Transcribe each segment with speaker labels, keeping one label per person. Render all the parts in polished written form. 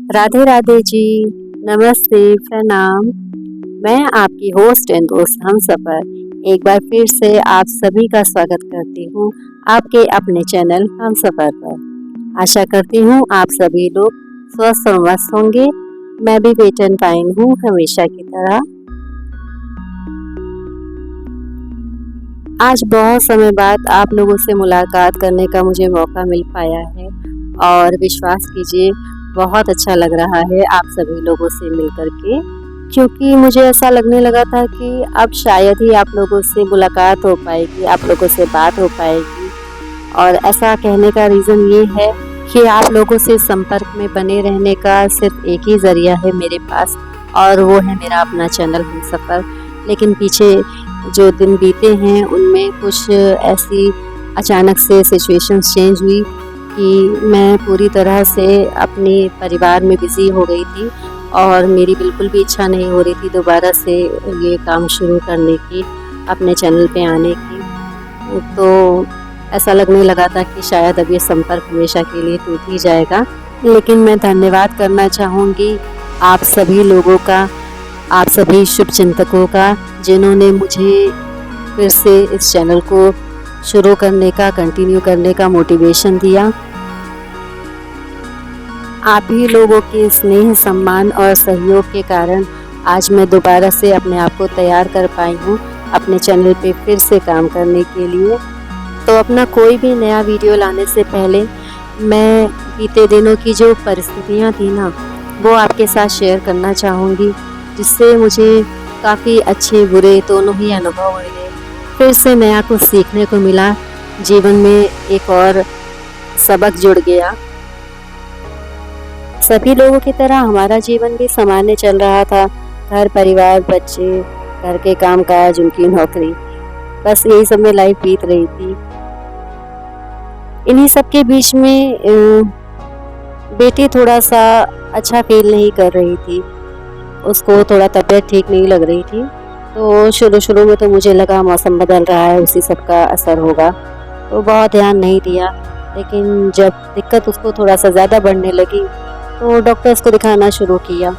Speaker 1: राधे राधे जी। नमस्ते, प्रणाम। मैं आपकी होस्ट एंड दोस्त हमसफ़र एक बार फिर से आप सभी का स्वागत करती हूँ आपके अपने चैनल हमसफ़र पर। आशा करती हूँ आप सभी लोग स्वस्थ और मस्त होंगे। मैं भी वेट एंड फाइन हूँ हमेशा की तरह। आज बहुत समय बाद आप लोगों से मुलाकात करने का मुझे मौका मिल पाया है और विश्वास कीजिए बहुत अच्छा लग रहा है आप सभी लोगों से मिलकर के, क्योंकि मुझे ऐसा लगने लगा था कि अब शायद ही आप लोगों से मुलाकात हो पाएगी, आप लोगों से बात हो पाएगी। और ऐसा कहने का रीज़न ये है कि आप लोगों से संपर्क में बने रहने का सिर्फ एक ही ज़रिया है मेरे पास, और वो है मेरा अपना चैनल हमसफ़र। लेकिन पीछे जो दिन बीते हैं उनमें कुछ ऐसी अचानक से सिचुएशंस चेंज हुई कि मैं पूरी तरह से अपने परिवार में बिज़ी हो गई थी और मेरी बिल्कुल भी इच्छा नहीं हो रही थी दोबारा से ये काम शुरू करने की, अपने चैनल पे आने की। तो ऐसा लगने लगा था कि शायद अब ये संपर्क हमेशा के लिए टूट ही जाएगा। लेकिन मैं धन्यवाद करना चाहूँगी आप सभी लोगों का, आप सभी शुभचिंतकों का, जिन्होंने मुझे फिर से इस चैनल को शुरू करने का, कंटिन्यू करने का मोटिवेशन दिया। आप ही लोगों के स्नेह, सम्मान और सहयोग के कारण आज मैं दोबारा से अपने आप को तैयार कर पाई हूँ अपने चैनल पे फिर से काम करने के लिए। तो अपना कोई भी नया वीडियो लाने से पहले मैं बीते दिनों की जो परिस्थितियाँ थी ना, वो आपके साथ शेयर करना चाहूँगी, जिससे मुझे काफ़ी अच्छे बुरे दोनों ही अनुभव हुए। फिर से नया कुछ सीखने को मिला, जीवन में एक और सबक जुड़ गया। सभी लोगों की तरह हमारा जीवन भी सामान्य चल रहा था। घर परिवार, बच्चे, घर के काम काज, उनकी नौकरी, बस यही सब में लाइफ बीत रही थी। इन्हीं सब के बीच में बेटी थोड़ा सा अच्छा फील नहीं कर रही थी, उसको थोड़ा तबीयत ठीक नहीं लग रही थी। तो शुरू में तो मुझे लगा मौसम बदल रहा है, उसी सब का असर होगा, तो बहुत ध्यान नहीं दिया। लेकिन जब दिक्कत उसको थोड़ा सा ज़्यादा बढ़ने लगी तो डॉक्टर्स को दिखाना शुरू किया।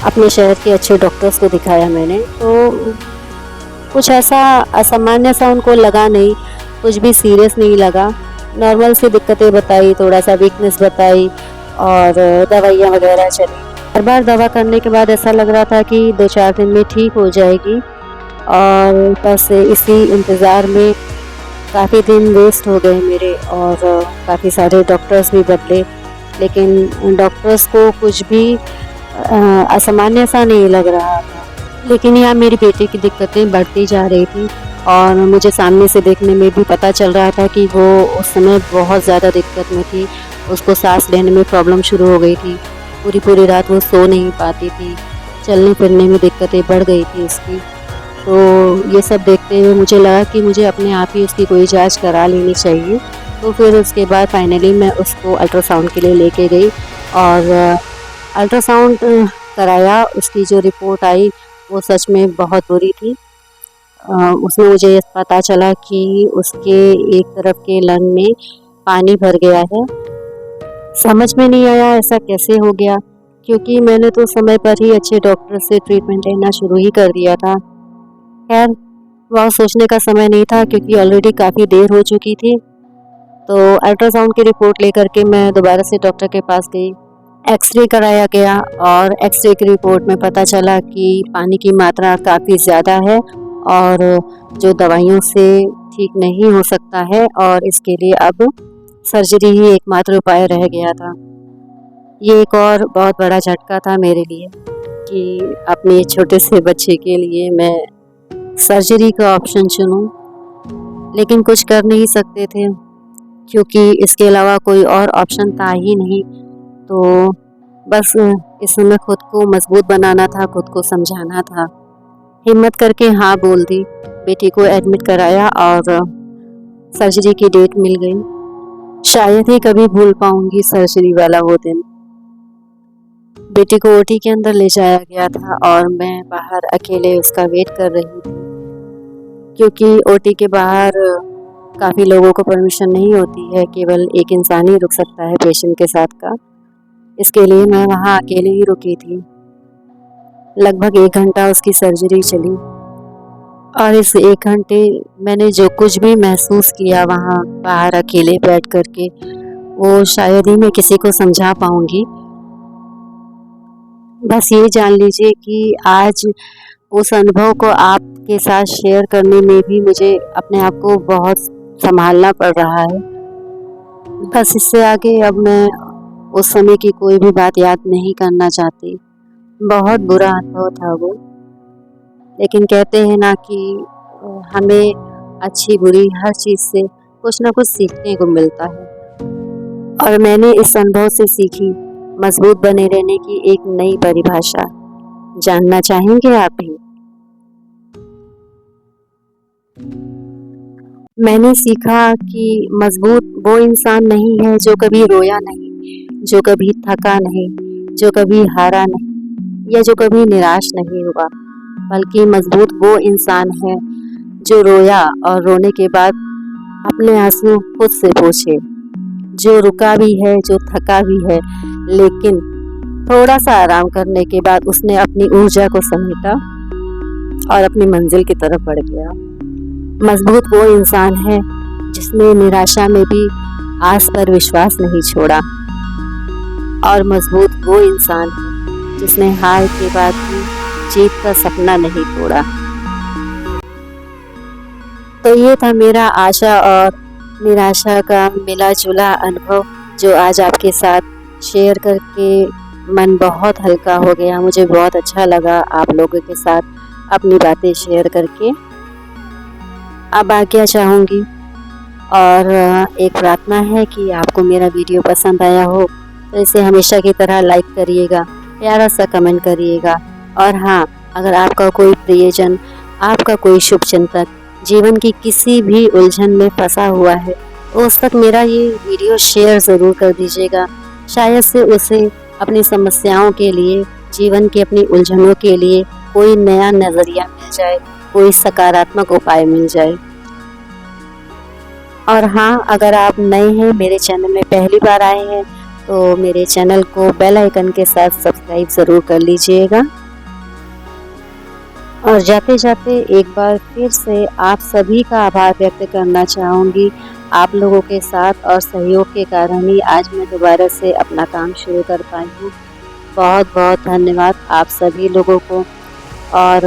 Speaker 1: अपने शहर के अच्छे डॉक्टर्स को दिखाया मैंने, तो कुछ ऐसा असामान्य सा उनको लगा नहीं, कुछ भी सीरियस नहीं लगा। नॉर्मल सी दिक्कतें बताई, थोड़ा सा वीकनेस बताई और दवाइयाँ वगैरह चली। हर बार दवा करने के बाद ऐसा लग रहा था कि 2-4 दिन में ठीक हो जाएगी, और बस इसी इंतज़ार में काफ़ी दिन वेस्ट हो गए मेरे और काफ़ी सारे डॉक्टर्स भी बदले। लेकिन डॉक्टर्स को कुछ भी असामान्य सा नहीं लग रहा था। लेकिन यहाँ मेरी बेटी की दिक्कतें बढ़ती जा रही थी और मुझे सामने से देखने में भी पता चल रहा था कि वो उस समय बहुत ज़्यादा दिक्कत में थी। उसको सांस लेने में प्रॉब्लम शुरू हो गई थी, पूरी रात वो सो नहीं पाती थी, चलने फिरने में दिक्कतें बढ़ गई थी उसकी। तो ये सब देखते हुए मुझे लगा कि मुझे अपने आप ही उसकी कोई जांच करा लेनी चाहिए। तो फिर उसके बाद फाइनली मैं उसको अल्ट्रासाउंड के लिए लेके गई और अल्ट्रासाउंड कराया। उसकी जो रिपोर्ट आई वो सच में बहुत बुरी थी। उसमें मुझे ये पता चला कि उसके एक तरफ के लंग में पानी भर गया है। समझ में नहीं आया ऐसा कैसे हो गया, क्योंकि मैंने तो समय पर ही अच्छे डॉक्टर से ट्रीटमेंट लेना शुरू ही कर दिया था। खैर, वह सोचने का समय नहीं था क्योंकि ऑलरेडी काफ़ी देर हो चुकी थी। तो अल्ट्रासाउंड की रिपोर्ट लेकर के मैं दोबारा से डॉक्टर के पास गई। एक्सरे कराया गया और एक्सरे की रिपोर्ट में पता चला कि पानी की मात्रा काफ़ी ज़्यादा है और जो दवाइयों से ठीक नहीं हो सकता है, और इसके लिए अब सर्जरी ही एकमात्र उपाय रह गया था। ये एक और बहुत बड़ा झटका था मेरे लिए कि अपने छोटे से बच्चे के लिए मैं सर्जरी का ऑप्शन चुनूं, लेकिन कुछ कर नहीं सकते थे क्योंकि इसके अलावा कोई और ऑप्शन था ही नहीं। तो बस इस समय खुद को मजबूत बनाना था, खुद को समझाना था। हिम्मत करके हाँ बोल दी, बेटी को एडमिट कराया और सर्जरी की डेट मिल गई। शायद ही कभी भूल पाऊंगी सर्जरी वाला वो दिन। बेटी को ओटी के अंदर ले जाया गया था और मैं बाहर अकेले उसका वेट कर रही थी, क्योंकि ओटी के बाहर काफ़ी लोगों को परमिशन नहीं होती है, केवल एक इंसान ही रुक सकता है पेशेंट के साथ का। इसके लिए मैं वहाँ अकेले ही रुकी थी। लगभग 1 घंटा उसकी सर्जरी चली और इस 1 घंटे मैंने जो कुछ भी महसूस किया वहाँ बाहर अकेले बैठ कर के, वो शायद ही मैं किसी को समझा पाऊँगी। बस ये जान लीजिए कि आज उस अनुभव को आपके साथ शेयर करने में भी मुझे अपने आप को बहुत संभालना पड़ रहा है। बस इससे आगे अब मैं उस समय की कोई भी बात याद नहीं करना चाहती। बहुत बुरा अनुभव था वो। लेकिन कहते हैं ना कि हमें अच्छी बुरी हर चीज़ से कुछ ना कुछ सीखने को मिलता है, और मैंने इस अनुभव से सीखी मजबूत बने रहने की एक नई परिभाषा। जानना चाहेंगे आप भी? मैंने सीखा कि मजबूत वो इंसान नहीं है जो कभी रोया नहीं, जो कभी थका नहीं, जो कभी हारा नहीं या जो कभी निराश नहीं हुआ, बल्कि मजबूत वो इंसान है जो रोया और रोने के बाद अपने आंसू खुद से पोंछे, जो रुका भी है, जो थका भी है, लेकिन थोड़ा सा आराम करने के बाद उसने अपनी ऊर्जा को समेटा और अपनी मंजिल की तरफ बढ़ गया। मजबूत वो इंसान है जिसने निराशा में भी आस पर विश्वास नहीं छोड़ा, और मजबूत वो इंसान है जिसने हार के बाद भी जीत का सपना नहीं तोड़ा। तो ये था मेरा आशा और निराशा का मिला जुला अनुभव, जो आज आपके साथ शेयर करके मन बहुत हल्का हो गया। मुझे बहुत अच्छा लगा आप लोगों के साथ अपनी बातें शेयर करके। अब आज्ञा चाहूँगी, और एक प्रार्थना है कि आपको मेरा वीडियो पसंद आया हो तो इसे हमेशा की तरह लाइक करिएगा, प्यारा सा कमेंट करिएगा, और हाँ, अगर आपका कोई प्रियजन, आपका कोई शुभचिंतक जीवन की किसी भी उलझन में फंसा हुआ है तो उस तक मेरा ये वीडियो शेयर ज़रूर कर दीजिएगा। शायद से उसे अपनी समस्याओं के लिए, जीवन की अपनी उलझनों के लिए कोई नया नज़रिया मिल जाए, कोई सकारात्मक उपाय मिल जाए। और हाँ, अगर आप नए हैं, मेरे चैनल में पहली बार आए हैं, तो मेरे चैनल को बेल आइकन के साथ सब्सक्राइब ज़रूर कर लीजिएगा। और जाते जाते एक बार फिर से आप सभी का आभार व्यक्त करना चाहूँगी। आप लोगों के साथ और सहयोग के कारण ही आज मैं दोबारा से अपना काम शुरू कर पाई हूँ। बहुत बहुत धन्यवाद आप सभी लोगों को। और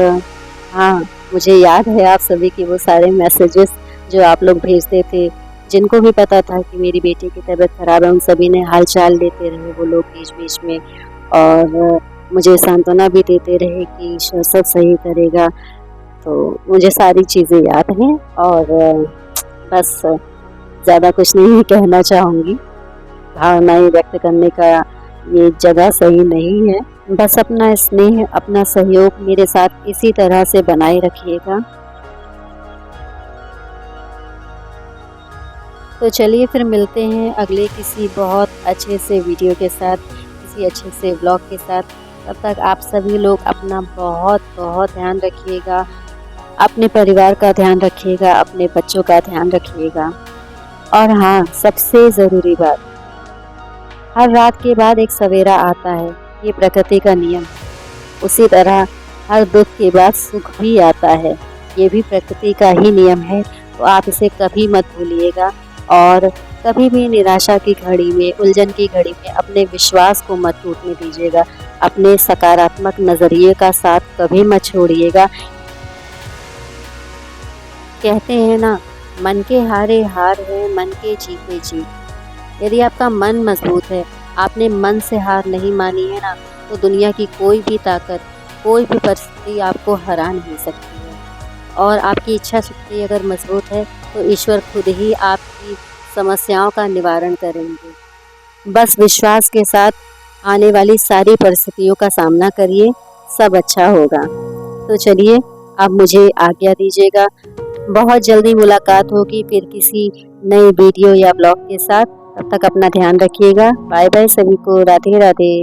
Speaker 1: हाँ, मुझे याद है आप सभी के वो सारे मैसेजेस जो आप लोग भेजते थे, जिनको भी पता था कि मेरी बेटी की तबीयत ख़राब है, उन सभी ने हालचाल लेते रहे वो लोग बीच-बीच में, और मुझे सांत्वना भी देते रहे कि ईश्वर सब सही करेगा। तो मुझे सारी चीज़ें याद हैं, और बस ज़्यादा कुछ नहीं कहना चाहूँगी। भावनाएं व्यक्त करने का ये जगह सही नहीं है। बस अपना स्नेह, अपना सहयोग मेरे साथ इसी तरह से बनाए रखिएगा। तो चलिए फिर मिलते हैं अगले किसी बहुत अच्छे से वीडियो के साथ, किसी अच्छे से व्लॉग के साथ। तब तक आप सभी लोग अपना बहुत बहुत ध्यान रखिएगा, अपने परिवार का ध्यान रखिएगा, अपने बच्चों का ध्यान रखिएगा। और हाँ, सबसे ज़रूरी बात, हर रात के बाद एक सवेरा आता है, ये प्रकृति का नियम है। उसी तरह हर दुख के बाद सुख भी आता है, ये भी प्रकृति का ही नियम है। तो आप इसे कभी मत भूलिएगा, और कभी भी निराशा की घड़ी में, उलझन की घड़ी में अपने विश्वास को मत टूटने दीजिएगा। अपने सकारात्मक नज़रिए का साथ कभी मत छोड़िएगा। कहते हैं ना, मन के हारे हार है, मन के जीते जीत। यदि आपका मन मजबूत है, आपने मन से हार नहीं मानी है ना, तो दुनिया की कोई भी ताकत, कोई भी परिस्थिति आपको हरा नहीं सकती है। और आपकी इच्छा शक्ति अगर मजबूत है तो ईश्वर खुद ही आपकी समस्याओं का निवारण करेंगे। बस विश्वास के साथ आने वाली सारी परिस्थितियों का सामना करिए, सब अच्छा होगा। तो चलिए, अब मुझे आज्ञा दीजिएगा। बहुत जल्दी मुलाकात होगी फिर किसी नए वीडियो या ब्लॉग के साथ। तब तक अपना ध्यान रखिएगा। बाय बाय सभी को। राधे राधे।